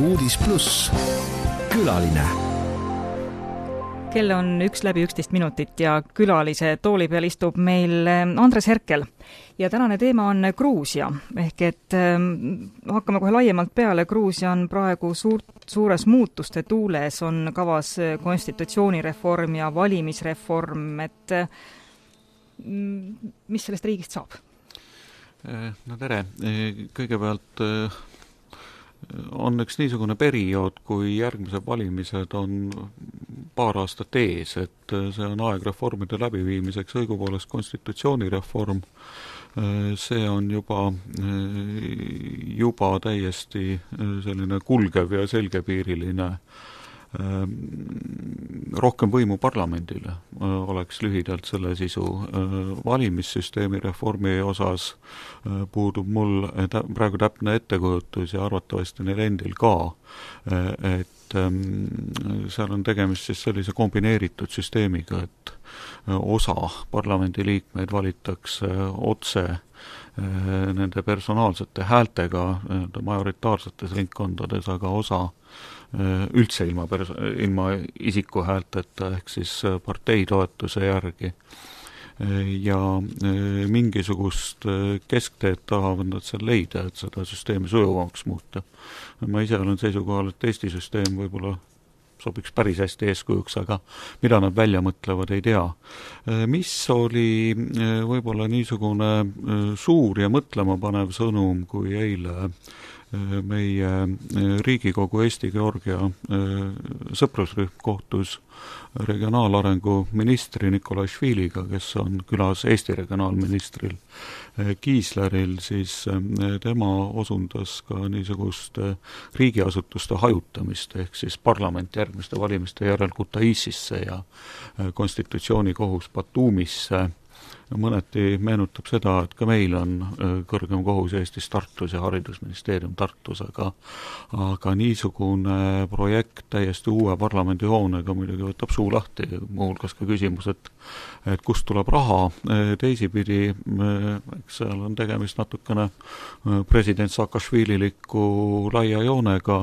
Uudis pluss, külaline. Kell on 1:11 ja külalise tooli peal istub meil Andres Herkel. Ja tänane teema on Gruusia, ehk et hakkame kohe laiemalt peale. Gruusia on praegu suures muutuste tuules, on kavas konstitutsioonireform ja valimisreform, et mis sellest riigist saab? No tere, kõigepealt on üks niisugune periood, kui järgmised valimised on paar aastat ees, et see on aeg reformide läbiviimiseks, õigupoolest konstitutsioonireform, see on juba täiesti selline kulgev ja selgepiiriline rohkem võimu parlamendile, oleks lühidalt selle sisu. Valimissüsteemi reformi osas puudub mul praegu täpne ettekujutus ja arvatavasti neil endil ka, et seal on tegemist siis sellise kombineeritud süsteemiga, et osa parlamendiliikmeid valitakse otse nende personaalsete häältega majoritaarsetes ringkondades, aga osa üldse ilma isiku häälteta ehk siis partei toetuse järgi. Ja mingisugust keskteed tahavad nad seal leida, et seda süsteemi sujuvamaks muuta. Ma ise olen seisukohal, et Eesti süsteem võib-olla sobiks päris hästi eeskujuks, aga mida nad välja mõtlevad, ei tea. Mis oli võib-olla niisugune suur ja mõtlema panev sõnum, kui eile meie Riigikogu Eesti-Georgia sõprusrühm kohtus regionaalarengu ministri Nikolašviliga, kes on külas Eesti regionaalministril Kiisleril, siis tema osundas ka niisugust riigiasutuste hajutamist, ehk siis parlament järgmiste valimiste järel Kutaisisse ja konstitutsioonikohus Batumisse. Mõneti meenutab seda, et ka meil on kõrgem kohus Eestis Tartus ja haridusministeerium Tartus, aga niisugune projekt täiesti uue parlamendihoonega muidugi võtab suu lahti, muuhulgas ka küsimus, et kust tuleb raha. Teisipidi, eks seal on tegemist natukene president Saakašvililiku laia joonega,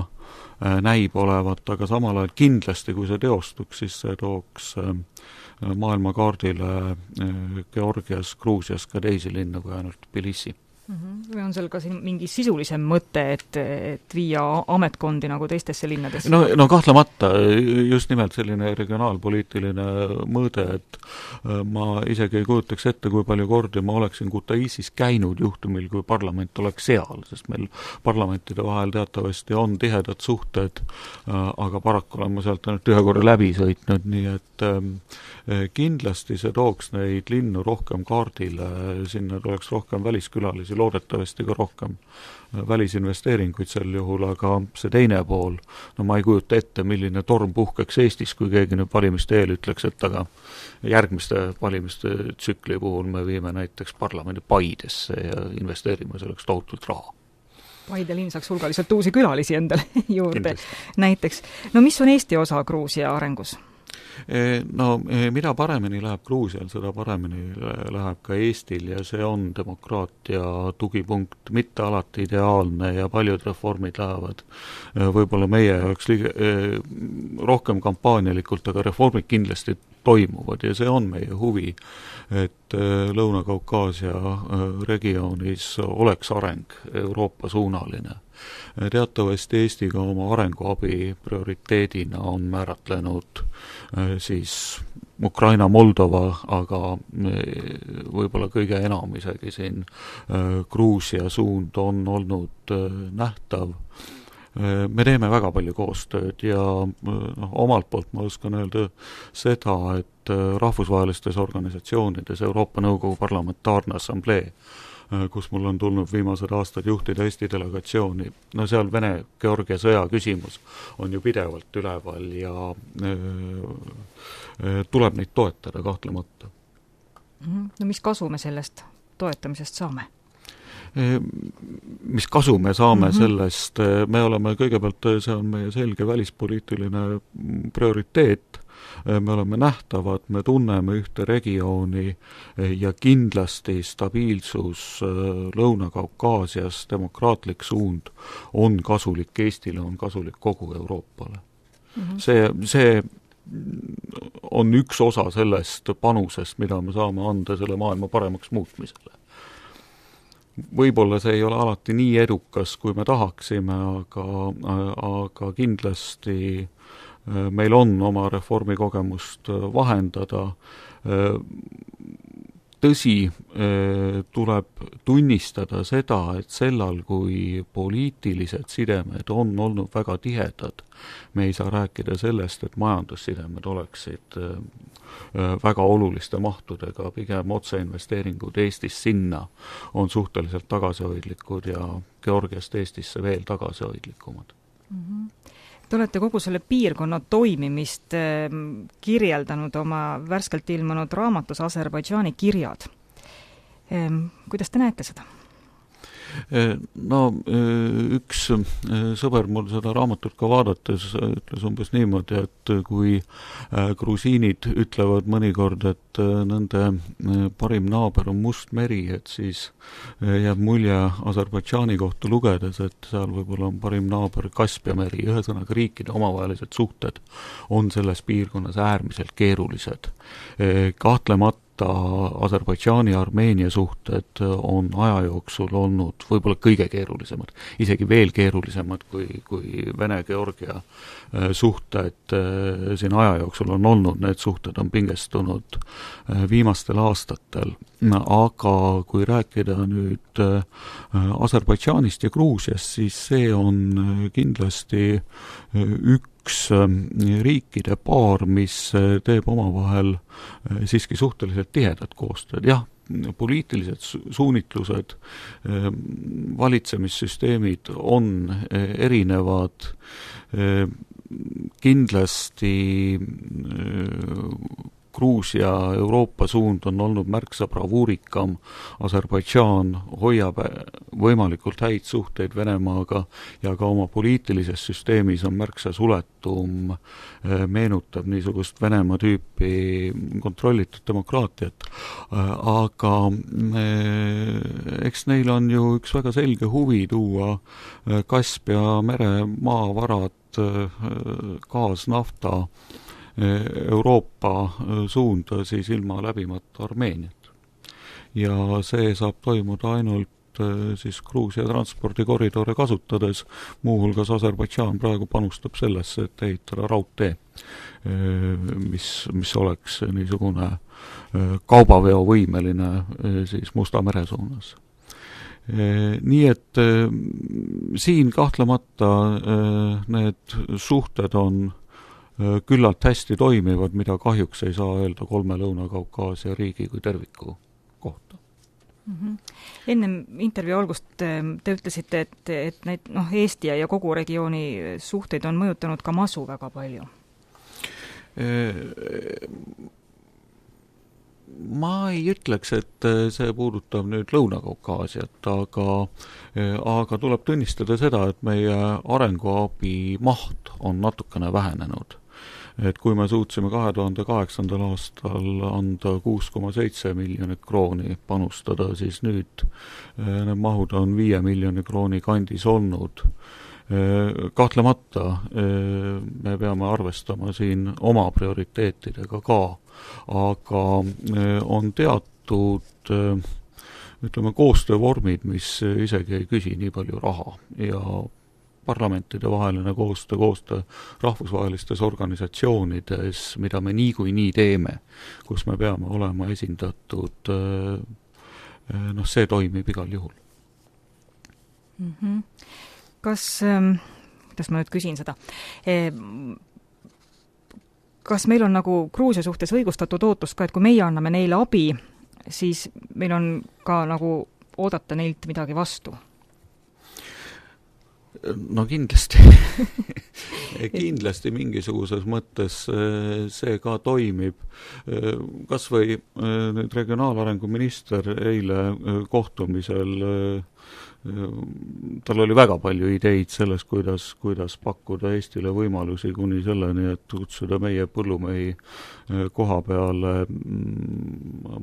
näib olevat, aga samal ajal kindlasti, kui see teostuks, siis see tooks maailmakaardile Georgias, Gruusias ka teisi linnu kui ainult Tbilisi. Või on seal ka siin mingi sisulisem mõte, et viia ametkondi nagu teistesse linnadesse? No kahtlemata, just nimelt selline regionaalpoliitiline mõõde, et ma isegi ei kujutaks ette, kui palju kordi ma oleksin Kutaisis käinud juhtumil, kui parlament oleks seal, sest meil parlamentide vahel teatavasti on tihedad suhted, aga paraku olen ma sealt ainult ühe korra läbi sõitnud, nii et kindlasti see tooks neid linnu rohkem kaardile, sinna tuleks rohkem väliskülalisi, loodetavasti ka rohkem välisinvesteeringuid sel juhul, aga see teine pool, no ma ei kujuta ette, milline torm puhkeks Eestis, kui keegi nüüd valimiste eel ütleks, et aga järgmiste valimiste tsükli puhul me viime näiteks parlamendi Paidesse ja investeerime selleks tohutult raha. Paide linn saaks hulgaliselt uusi külalisi endale juurde. Näiteks. No mis on Eesti osa Gruusia arengus? No mida paremini läheb Gruusial, seda paremini läheb ka Eestil ja see on demokraatia tugipunkt, mitte alati ideaalne ja paljud reformid lähevad võib-olla meie jaoks rohkem kampaanialikult, aga reformid kindlasti toimuvad ja see on meie huvi, et Lõuna-Kaukaasia regioonis oleks areng Euroopa suunaline. Teatavasti Eesti ka oma arenguabi prioriteedina on määratlenud siis Ukraina, Moldova, aga võib-olla kõige enam isegi siin Gruusia suund on olnud nähtav. Me teeme väga palju koostööd ja omalt poolt ma oskan öelda seda, et rahvusvahelistes organisatsioonides Euroopa Nõukogu Parlamentaarne Assamblee, kus mul on tulnud viimased aastad juhtida Eesti delegatsiooni. No seal Vene-Georgia sõja küsimus on ju pidevalt üleval ja tuleb neid toetada kahtlemata. No mis kasu me sellest toetamisest saame? Mis kasu me saame sellest? Me oleme kõigepealt, see on meie selge välispoliitiline prioriteet, me oleme nähtavad, me tunneme ühte regiooni ja kindlasti stabiilsus Lõuna-Kaukaasias, demokraatlik suund on kasulik Eestile, on kasulik kogu Euroopale. See on üks osa sellest panusest, mida me saame anda selle maailma paremaks muutmisele. Võib-olla see ei ole alati nii edukas, kui me tahaksime, aga kindlasti meil on oma reformikogemust vahendada. Tõsi, tuleb tunnistada seda, et sellal, kui poliitilised sidemed on olnud väga tihedad, me ei saa rääkida sellest, et majandussidemed oleksid väga oluliste mahtudega, pigem otseinvesteeringud Eestis sinna on suhteliselt tagasihoidlikud ja Georgiast Eestisse veel tagasihoidlikumad. Te olete kogu selle piirkonna toimimist kirjeldanud oma värskelt ilmunud raamatus Aserbaidžaani kirjad. Kuidas te näete seda? No üks sõber mul seda raamatut ka vaadates ütles umbes niimoodi, et kui grusiinid ütlevad mõnikord, et nende parim naaber on Must meri, et siis jääb mulje Aserbaidžaani kohta lugedes, et seal võib-olla on parim naaber Kaspia meri. Ühesõnaga riikide omavahelised suhted on selles piirkonnas äärmiselt keerulised. Kahtlemata Aserbaidžaani ja Armeenia suhted on aja jooksul olnud võib-olla kõige keerulisemad, isegi veel keerulisemad kui Vene-Georgia suhted siin aja jooksul on olnud, need suhted on pingestunud viimastel aastatel. Aga kui rääkida nüüd Aserbaidžaanist ja Gruusiast, siis see on kindlasti üks riikide paar, mis teeb omavahel siiski suhteliselt tihedat koostööd. Jah, poliitilised suunitlused, valitsemissüsteemid on erinevad, kindlasti Gruusia Euroopa suund on olnud märksa bravuurikam, Aserbaidžaan hoiab võimalikult häid suhteid Venemaaga ja ka oma poliitilises süsteemis on märksa suletum, meenutab niisugust Venemaa tüüpi kontrollitud demokraatiat, aga eks neil on ju üks väga selge huvi tuua Kaspia mere maavarad, gaas, nafta Euroopa suunda siis ilma läbimata Armeeniat. Ja see saab toimuda ainult siis Gruusia transpordikoridore kasutades, muuhulgas Aserbaidžaan praegu panustab sellesse, et ehitada raudtee, mis oleks niisugune kaubaveovõimeline siis Musta mere suunas. Nii et siin kahtlemata need suhted on küllalt hästi toimivad, mida kahjuks ei saa öelda 3 Lõuna-Kaukaasia riigi kui terviku kohta. Ennem intervjuu algust te ütlesite, et neid Eesti ja kogu regiooni suhteid on mõjutanud ka masu väga palju. Ma ei ütleks, et see puudutab nüüd Lõuna-Kaukaasiat, aga tuleb tunnistada seda, et meie arenguabi maht on natukene vähenenud. Et kui me suutsime 2008. aastal anda 6,7 miljonit krooni panustada, siis nüüd need mahud on 5 miljoni krooni kandis olnud. Kahtlemata me peame arvestama siin oma prioriteetidega ka, aga on teatud ütleme koostöövormid, mis isegi ei küsi nii palju raha ja parlamentide vaheline koostöö rahvusvahelistes organisatsioonides, mida me niikuinii teeme, kus me peame olema esindatud, see toimib igal juhul. Kas, kuidas ma nüüd küsin seda, kas meil on nagu Gruusia suhtes õigustatud ootus ka, et kui meie anname neile abi, siis meil on ka nagu oodata neilt midagi vastu? No kindlasti kindlasti mingisuguses mõttes see ka toimib. Kas või nüüd regionaalarengu minister eile kohtumisel tal oli väga palju ideid sellest, kuidas pakkuda Eestile võimalusi kuni selleni, et kutsuda meie põllumehi koha peale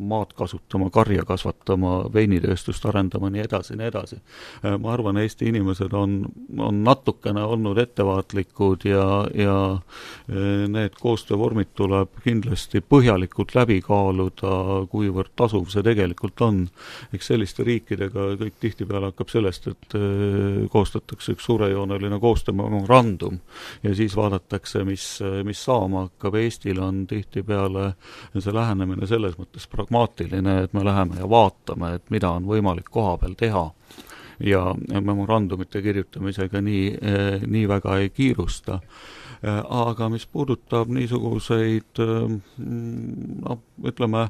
maad kasutama, karja kasvatama, veinitööstust arendama, nii edasi, nii edasi. Ma arvan, Eesti inimesed on natukene olnud ettevaatlikud ja need koostöövormid tuleb kindlasti põhjalikult läbi kaaluda, kuivõrd tasuv see tegelikult on. Eks selliste riikidega kõik tihtipeale hakkab sellest, et koostatakse üks suurejooneline koostöömemorandum ja siis vaadatakse, mis saama hakkab. Eestil on tihtipeale see lähenemine selles mõttes pragmaatiline, et me läheme ja vaatame, et mida on võimalik koha peal teha ja memorandumite kirjutamisega nii väga ei kiirusta. Aga mis puudutab niisuguseid ütleme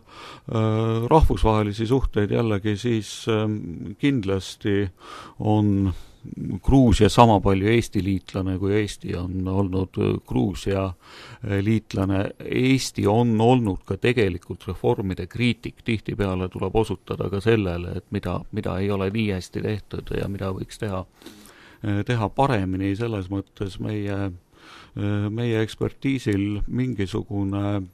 rahvusvahelisi suhteid jällegi, siis kindlasti on Gruusia sama palju Eesti liitlane, kui Eesti on olnud Gruusia liitlane. Eesti on olnud ka tegelikult reformide kriitik, tihtipeale tuleb osutada ka sellele, et mida ei ole nii hästi tehtud ja mida võiks teha paremini. Selles mõttes meie ekspertiisil mingisugune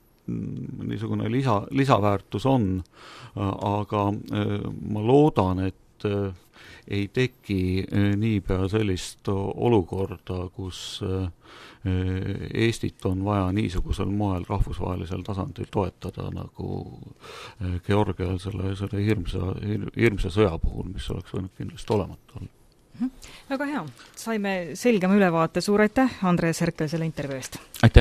lisaväärtus on, aga ma loodan, et ei teki niipea sellist olukorda, kus Eestit on vaja niisugusel moel rahvusvahelisel tasandil toetada, nagu Georgial selle hirmsa sõja puhul, mis oleks võinud kindlasti olemata olla. Väga hea. Saime selgema ülevaate. Suur aitäh, Andres Herkel, selle intervjuu eest! Aitäh!